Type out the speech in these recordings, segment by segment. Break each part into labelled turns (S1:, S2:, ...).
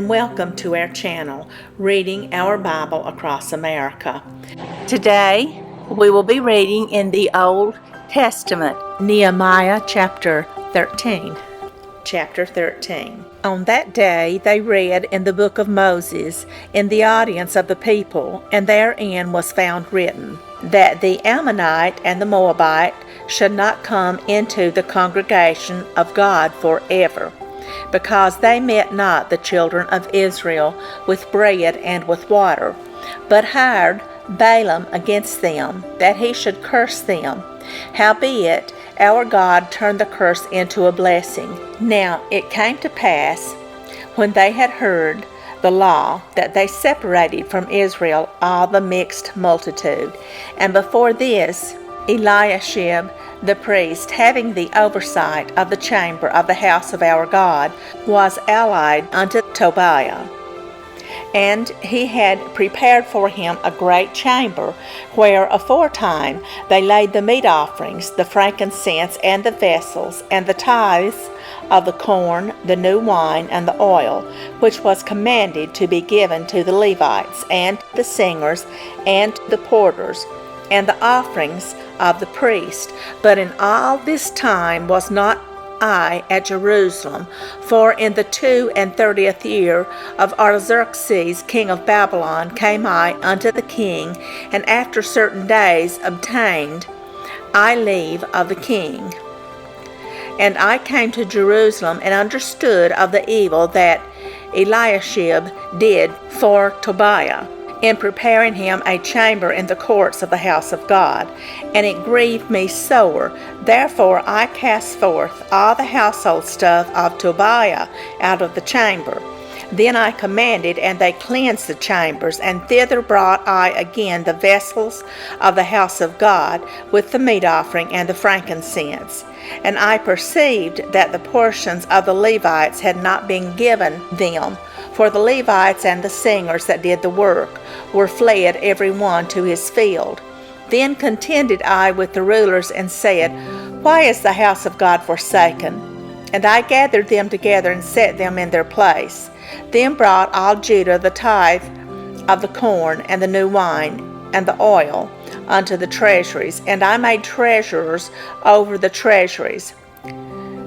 S1: Welcome to our channel, Reading Our Bible Across America. Today, we will be reading in the Old Testament, Nehemiah chapter 13. Chapter 13. On that day they read in the book of Moses in the audience of the people, and therein was found written, that the Ammonite and the Moabite should not come into the congregation of God forever, because they met not the children of Israel with bread and with water, but hired Balaam against them, that he should curse them. Howbeit, our God turned the curse into a blessing. Now it came to pass, when they had heard the law, that they separated from Israel all the mixed multitude. And before this, Eliashib the priest, having the oversight of the chamber of the house of our God, was allied unto Tobiah. And he had prepared for him a great chamber, where aforetime they laid the meat offerings, the frankincense, and the vessels, and the tithes of the corn, the new wine, and the oil, which was commanded to be given to the Levites, and the singers, and the porters, and the offerings of the priest. But in all this time was not I at Jerusalem, for in the 32 year of Artaxerxes king of Babylon came I unto the king, and after certain days obtained I leave of the king. And I came to Jerusalem, and understood of the evil that Eliashib did for Tobiah, in preparing him a chamber in the courts of the house of God, and it grieved me sore. Therefore I cast forth all the household stuff of Tobiah out of the chamber. Then I commanded, and they cleansed the chambers, and thither brought I again the vessels of the house of God, with the meat offering and the frankincense. And I perceived that the portions of the Levites had not been given them, for the Levites and the singers that did the work were fled every one to his field. Then contended I with the rulers, and said, Why is the house of God forsaken? And I gathered them together, and set them in their place. Then brought all Judah the tithe of the corn, and the new wine, and the oil, unto the treasuries, and I made treasurers over the treasuries,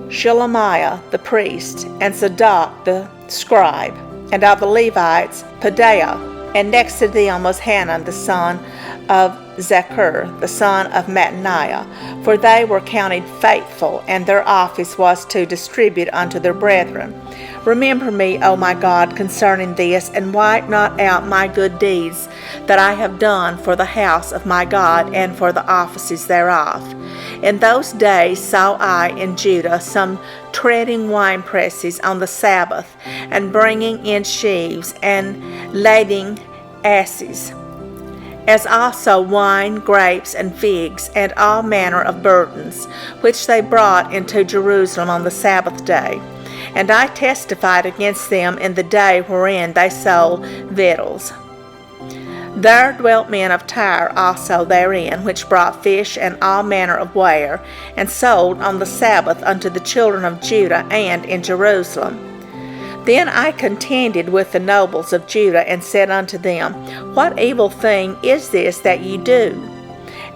S1: Shelemiah the priest, and Zadok the scribe, and of the Levites, Pedaiah, and next to them was Hanan the son of Zachar, the son of Mattaniah, for they were counted faithful, and their office was to distribute unto their brethren. Remember me, O my God, concerning this, and wipe not out my good deeds that I have done for the house of my God, and for the offices thereof. In those days saw I in Judah some treading wine presses on the Sabbath, and bringing in sheaves, and lading asses, as also wine, grapes, and figs, and all manner of burdens, which they brought into Jerusalem on the Sabbath day. And I testified against them in the day wherein they sold victuals. There dwelt men of Tyre also therein, which brought fish and all manner of ware, and sold on the Sabbath unto the children of Judah and in Jerusalem. Then I contended with the nobles of Judah, and said unto them, What evil thing is this that ye do,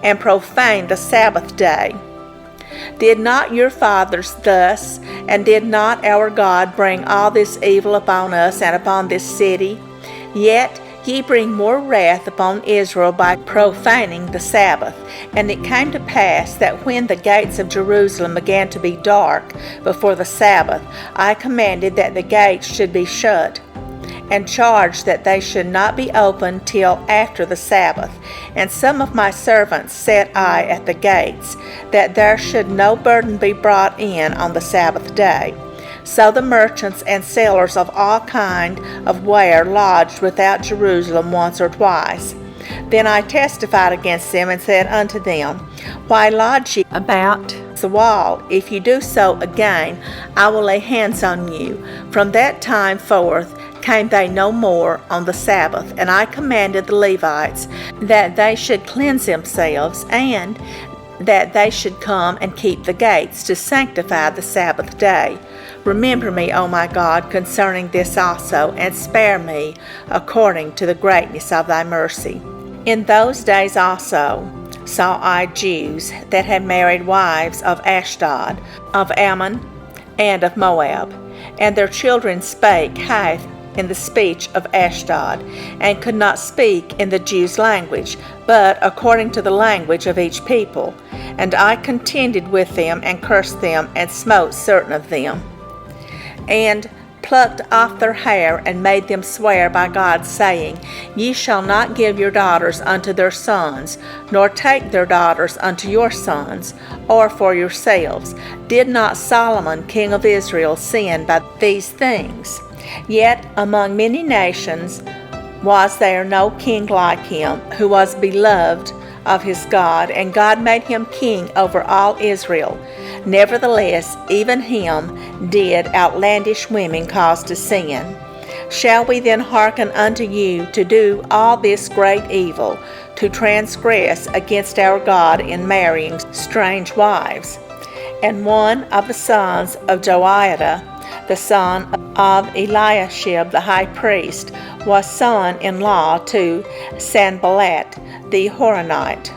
S1: and profane the Sabbath day? Did not your fathers thus, and did not our God bring all this evil upon us and upon this city? Yet ye bring more wrath upon Israel by profaning the Sabbath. And it came to pass that when the gates of Jerusalem began to be dark before the Sabbath, I commanded that the gates should be shut, and charged that they should not be opened till after the Sabbath. And some of my servants set I at the gates, that there should no burden be brought in on the Sabbath day. So the merchants and sellers of all kind of ware lodged without Jerusalem once or twice. Then I testified against them, and said unto them, Why lodge ye about the wall? If you do so again, I will lay hands on you. From that time forth came they no more on the Sabbath. And I commanded the Levites that they should cleanse themselves, and that they should come and keep the gates, to sanctify the Sabbath day. Remember me, O my God, concerning this also, and spare me according to the greatness of thy mercy. In those days also saw I Jews that had married wives of Ashdod, of Ammon, and of Moab, and their children spake half in the speech of Ashdod, and could not speak in the Jews' language, but according to the language of each people. And I contended with them, and cursed them, and smote certain of them, and plucked off their hair, and made them swear by God, saying, Ye shall not give your daughters unto their sons, nor take their daughters unto your sons, or for yourselves. Did not Solomon king of Israel sin by these things? Yet among many nations was there no king like him, who was beloved of his God, and God made him king over all Israel. Nevertheless, even him did outlandish women cause to sin. Shall we then hearken unto you to do all this great evil, to transgress against our God in marrying strange wives? And one of the sons of Joiada, the son of Eliashib the high priest, was son-in-law to Sanballat the Horonite.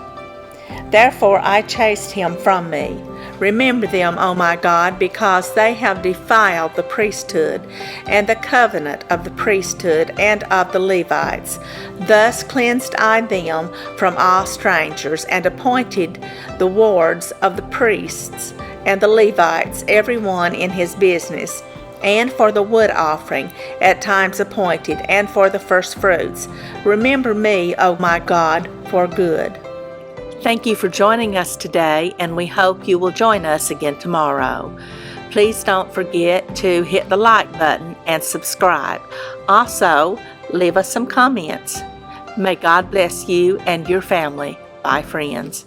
S1: Therefore I chased him from me. Remember them, O my God, because they have defiled the priesthood, and the covenant of the priesthood and of the Levites. Thus cleansed I them from all strangers, and appointed the wards of the priests and the Levites, every one in his business, and for the wood offering at times appointed, and for the firstfruits. Remember me, O my God, for good. Thank you for joining us today, and we hope you will join us again tomorrow. Please don't forget to hit the like button and subscribe. Also, leave us some comments. May God bless you and your family. Bye, friends.